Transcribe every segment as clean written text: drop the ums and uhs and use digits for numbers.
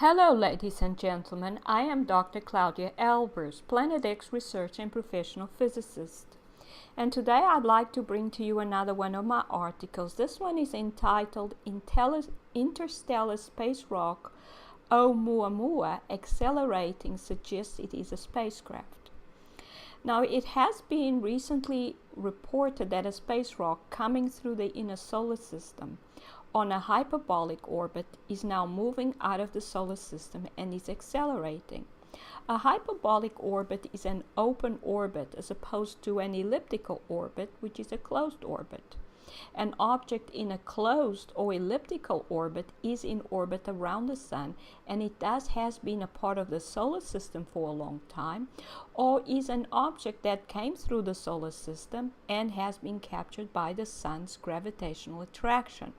Hello ladies and gentlemen, I am Dr. Claudia Albers, Planet X research and professional physicist. And today I'd like to bring to you another one of my articles. This one is entitled Interstellar Space Rock OUMUAMUA Accelerating Suggests It is a Spacecraft. Now, it has been recently reported that a space rock coming through the inner solar system on a hyperbolic orbit is now moving out of the solar system and is accelerating. A hyperbolic orbit is an open orbit as opposed to an elliptical orbit, which is a closed orbit. An object in a closed or elliptical orbit is in orbit around the sun, and it has been a part of the solar system for a long time, or is an object that came through the solar system and has been captured by the sun's gravitational attraction.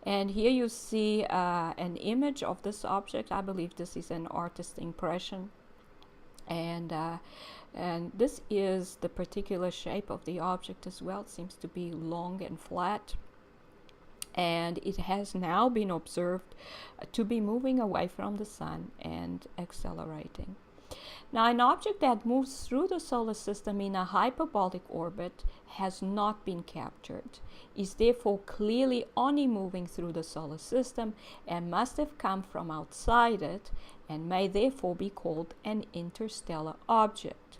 And here you see an image of this object. I believe this is an artist's impression. And this is the particular shape of the object as well. It seems to be long and flat. And it has now been observed to be moving away from the sun and accelerating. Now, an object that moves through the solar system in a hyperbolic orbit has not been captured, is therefore clearly only moving through the solar system and must have come from outside it, and may therefore be called an interstellar object.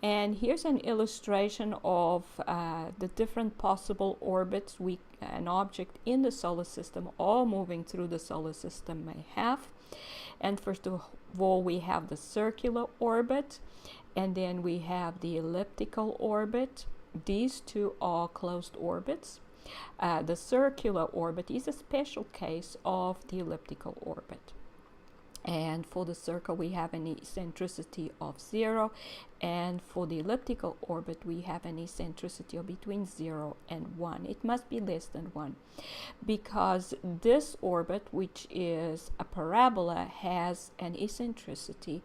And here's an illustration of the different possible orbits an object in the solar system or moving through the solar system may have. And first of all, we have the circular orbit, and then we have the elliptical orbit. These two are closed orbits. The circular orbit is a special case of the elliptical orbit. And for the circle, we have an eccentricity of 0, and for the elliptical orbit, we have an eccentricity of between 0 and 1. It must be less than 1, because this orbit, which is a parabola, has an eccentricity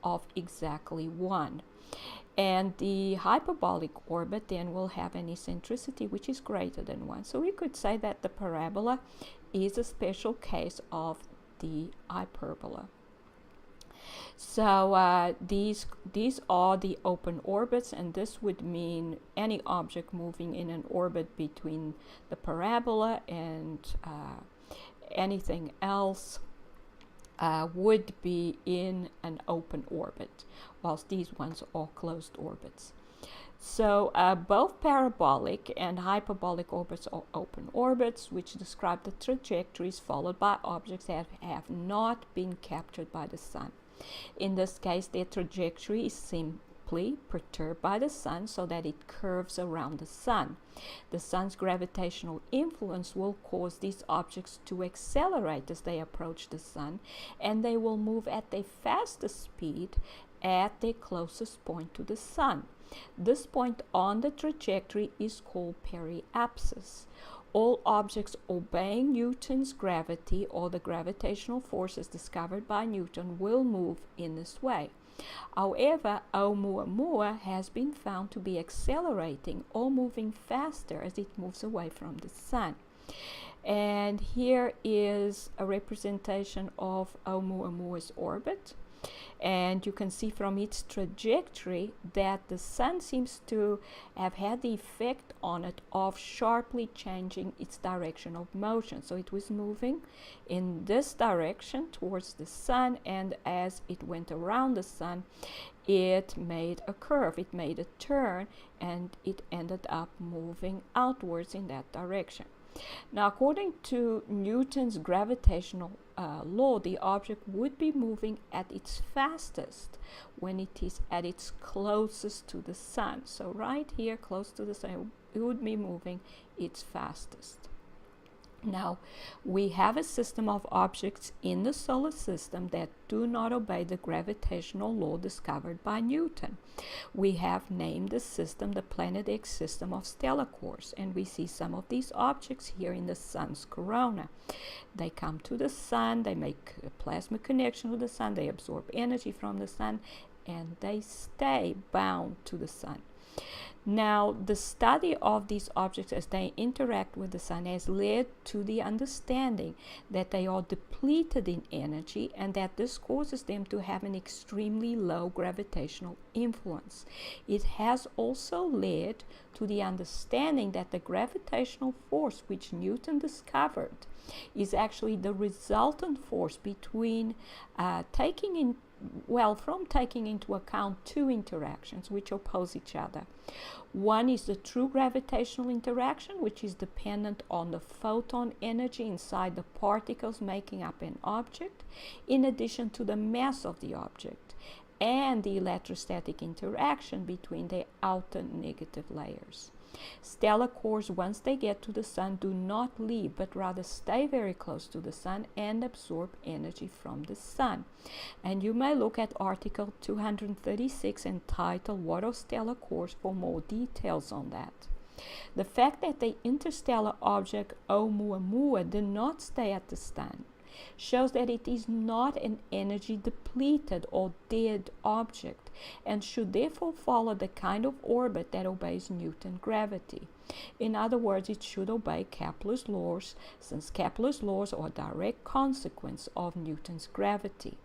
of exactly 1. And the hyperbolic orbit then will have an eccentricity which is greater than 1. So we could say that the parabola is a special case of the hyperbola. So these are the open orbits, and this would mean any object moving in an orbit between the parabola and anything else would be in an open orbit, whilst these ones are closed orbits. So both parabolic and hyperbolic orbits are open orbits, which describe the trajectories followed by objects that have not been captured by the sun. In this case, their trajectory is simply perturbed by the sun so that it curves around the sun. The sun's gravitational influence will cause these objects to accelerate as they approach the sun, and they will move at their fastest speed at their closest point to the sun. This point on the trajectory is called periapsis. All objects obeying Newton's gravity, or the gravitational forces discovered by Newton, will move in this way. However, OUMUAMUA has been found to be accelerating or moving faster as it moves away from the sun. And here is a representation of OUMUAMUA's orbit. And you can see from its trajectory that the sun seems to have had the effect on it of sharply changing its direction of motion. So it was moving in this direction towards the sun, and as it went around the sun, it made a curve, it made a turn, and it ended up moving outwards in that direction. Now, according to Newton's gravitational law, the object would be moving at its fastest when it is at its closest to the sun. So right here, close to the sun, it would be moving its fastest. Now, we have a system of objects in the solar system that do not obey the gravitational law discovered by Newton. We have named the system the Planet X system of stellar cores, and we see some of these objects here in the sun's corona. They come to the sun, they make a plasma connection with the sun, they absorb energy from the sun, and they stay bound to the sun. Now, the study of these objects as they interact with the sun has led to the understanding that they are depleted in energy and that this causes them to have an extremely low gravitational influence. It has also led to the understanding that the gravitational force which Newton discovered is actually the resultant force between taking into account two interactions which oppose each other. One is the true gravitational interaction, which is dependent on the photon energy inside the particles making up an object, in addition to the mass of the object, and the electrostatic interaction between the outer negative layers. Stellar cores, once they get to the sun, do not leave, but rather stay very close to the sun and absorb energy from the sun. And you may look at article 236 entitled What are stellar cores for more details on that. The fact that the interstellar object OUMUAMUA did not stay at the sun shows that it is not an energy depleted or dead object and should therefore follow the kind of orbit that obeys Newton's gravity. In other words, it should obey Kepler's laws, since Kepler's laws are a direct consequence of Newton's gravity.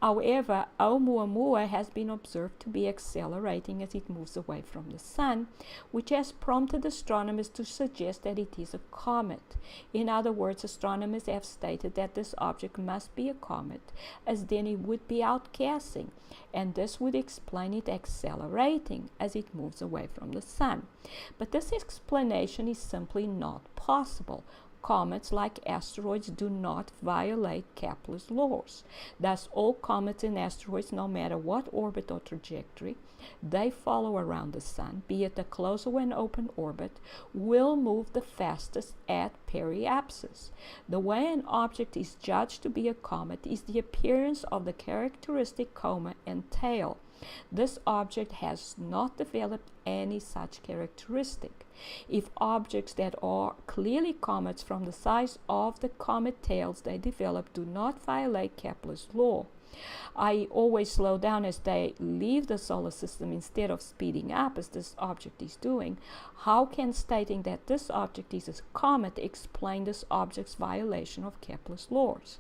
However, OUMUAMUA has been observed to be accelerating as it moves away from the sun, which has prompted astronomers to suggest that it is a comet. In other words, astronomers have stated that this object must be a comet, as then it would be outgassing, and this would explain it accelerating as it moves away from the sun. But this explanation is simply not possible. Comets, like asteroids, do not violate Kepler's laws. Thus, all comets and asteroids, no matter what orbit or trajectory they follow around the sun, be it a closed or an open orbit, will move the fastest at periapsis. The way an object is judged to be a comet is the appearance of the characteristic coma and tail. This object has not developed any such characteristic. If objects that are clearly comets from the size of the comet tails they develop do not violate Kepler's law, i.e. always slow down as they leave the solar system instead of speeding up as this object is doing, how can stating that this object is a comet explain this object's violation of Kepler's laws?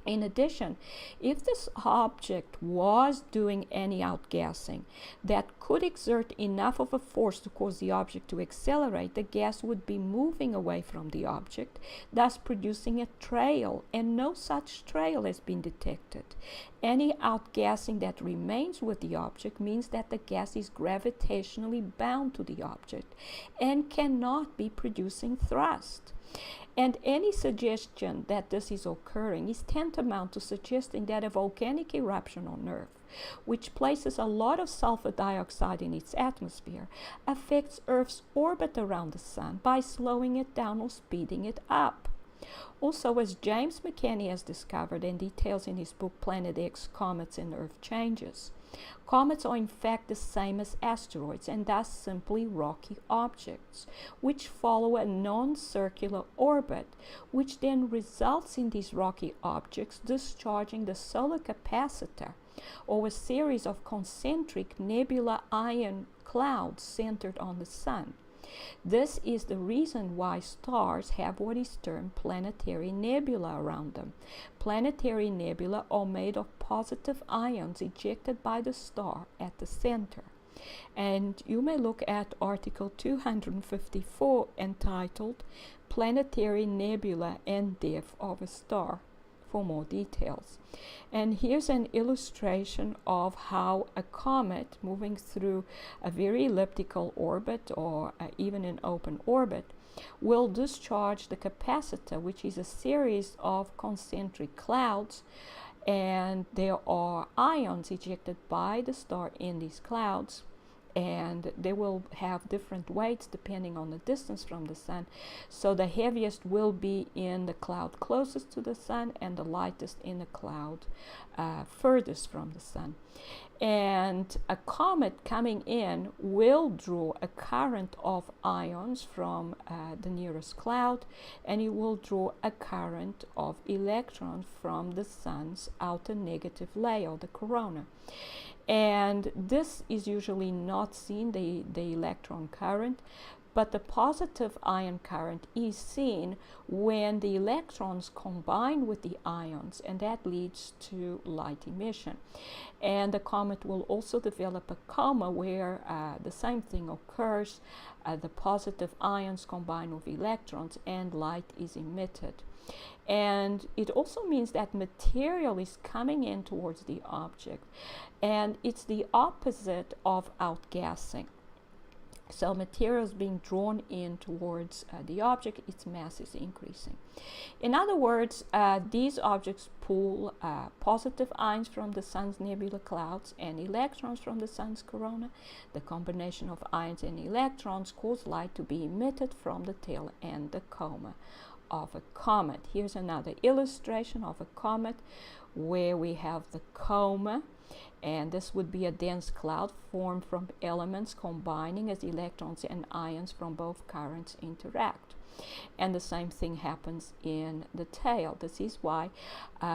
In addition, if this object was doing any outgassing that could exert enough of a force to cause the object to accelerate, the gas would be moving away from the object, thus producing a trail, and no such trail has been detected. Any outgassing that remains with the object means that the gas is gravitationally bound to the object and cannot be producing thrust. And any suggestion that this is occurring is tantamount to suggesting that a volcanic eruption on Earth, which places a lot of sulfur dioxide in its atmosphere, affects Earth's orbit around the sun by slowing it down or speeding it up. Also, as James McKenney has discovered and details in his book Planet X, Comets and Earth Changes, comets are in fact the same as asteroids and thus simply rocky objects, which follow a non-circular orbit, which then results in these rocky objects discharging the solar capacitor, or a series of concentric nebular ion clouds centered on the sun. This is the reason why stars have what is termed planetary nebula around them. Planetary nebula are made of positive ions ejected by the star at the center. And you may look at article 254 entitled Planetary Nebula and Death of a Star for more details. And here's an illustration of how a comet moving through a very elliptical orbit or even an open orbit will discharge the capacitor, which is a series of concentric clouds, and there are ions ejected by the star in these clouds, and they will have different weights depending on the distance from the sun. So the heaviest will be in the cloud closest to the sun and the lightest in the cloud furthest from the sun. And a comet coming in will draw a current of ions from the nearest cloud, and it will draw a current of electrons from the sun's outer negative layer, the corona. And this is usually not seen, the electron current, but the positive ion current is seen when the electrons combine with the ions, and that leads to light emission. And the comet will also develop a coma where the same thing occurs. The positive ions combine with electrons and light is emitted. And it also means that material is coming in towards the object, and it's the opposite of outgassing. So material is being drawn in towards the object, its mass is increasing. In other words, these objects pull positive ions from the sun's nebula clouds and electrons from the sun's corona. The combination of ions and electrons cause light to be emitted from the tail and the coma of a comet. Here's another illustration of a comet where we have the coma. And this would be a dense cloud formed from elements combining as electrons and ions from both currents interact. And the same thing happens in the tail. This is why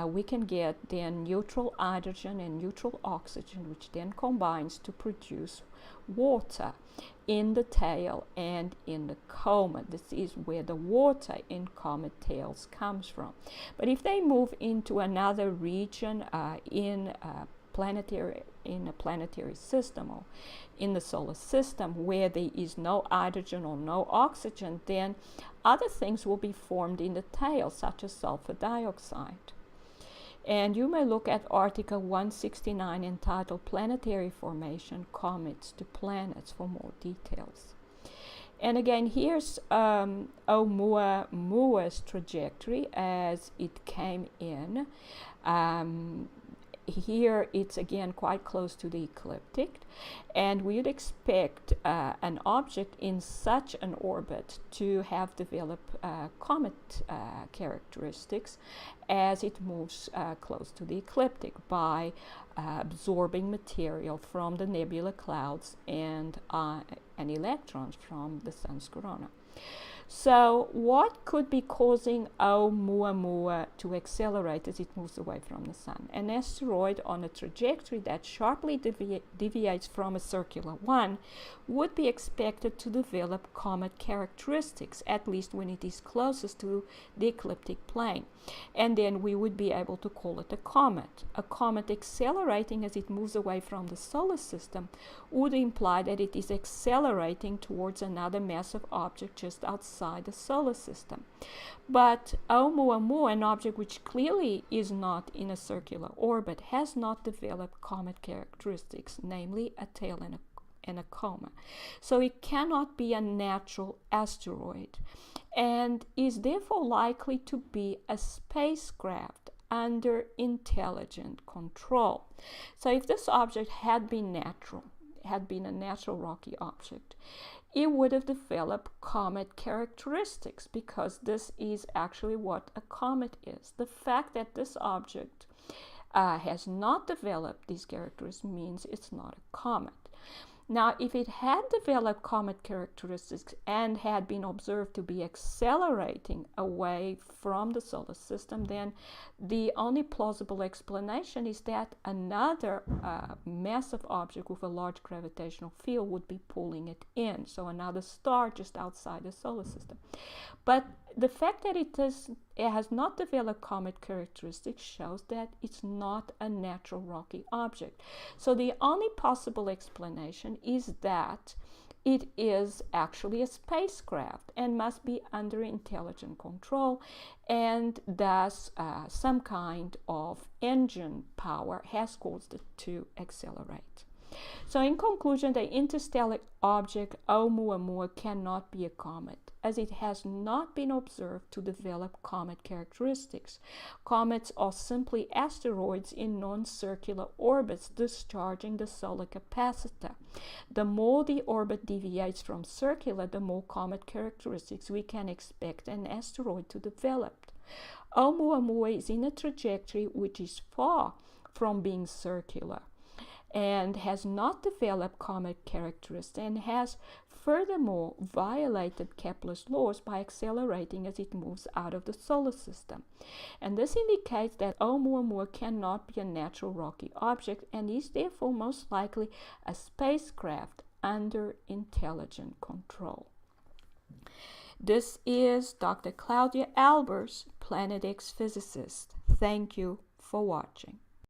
we can get then neutral hydrogen and neutral oxygen, which then combines to produce water in the tail and in the coma. This is where the water in comet tails comes from. But if they move into another region in a planetary system or in the solar system where there is no hydrogen or no oxygen, then other things will be formed in the tail, such as sulfur dioxide. And you may look at Article 169 entitled Planetary Formation, Comets to Planets for more details. And again, here's OUMUAMUA's trajectory as it came in. Here it's again quite close to the ecliptic, and we would expect an object in such an orbit to have developed comet characteristics as it moves close to the ecliptic by absorbing material from the nebula clouds and electrons from the sun's corona. So what could be causing OUMUAMUA to accelerate as it moves away from the sun? An asteroid on a trajectory that sharply deviates from a circular one would be expected to develop comet characteristics, at least when it is closest to the ecliptic plane. And then we would be able to call it a comet. A comet accelerating as it moves away from the solar system would imply that it is accelerating towards another massive object just outside the solar system. But OUMUAMUA, an object which clearly is not in a circular orbit, has not developed comet characteristics, namely a tail and a coma. So it cannot be a natural asteroid and is therefore likely to be a spacecraft under intelligent control. So if this object had been a natural rocky object, it would have developed comet characteristics, because this is actually what a comet is. The fact that this object has not developed these characteristics means it's not a comet. Now, if it had developed comet characteristics and had been observed to be accelerating away from the solar system, then the only plausible explanation is that another massive object with a large gravitational field would be pulling it in. So another star just outside the solar system. But the fact that it has not developed comet characteristics shows that it's not a natural rocky object. So the only possible explanation is that it is actually a spacecraft and must be under intelligent control, and thus some kind of engine power has caused it to accelerate. So in conclusion, the interstellar object OUMUAMUA cannot be a comet, as it has not been observed to develop comet characteristics. Comets are simply asteroids in non-circular orbits discharging the solar capacitor. The more the orbit deviates from circular, the more comet characteristics we can expect an asteroid to develop. OUMUAMUA is in a trajectory which is far from being circular and has not developed comet characteristics and has furthermore violated Kepler's laws by accelerating as it moves out of the solar system. And this indicates that Oumuamua cannot be a natural rocky object and is therefore most likely a spacecraft under intelligent control. This is Dr. Claudia Albers, Planet X physicist. Thank you for watching.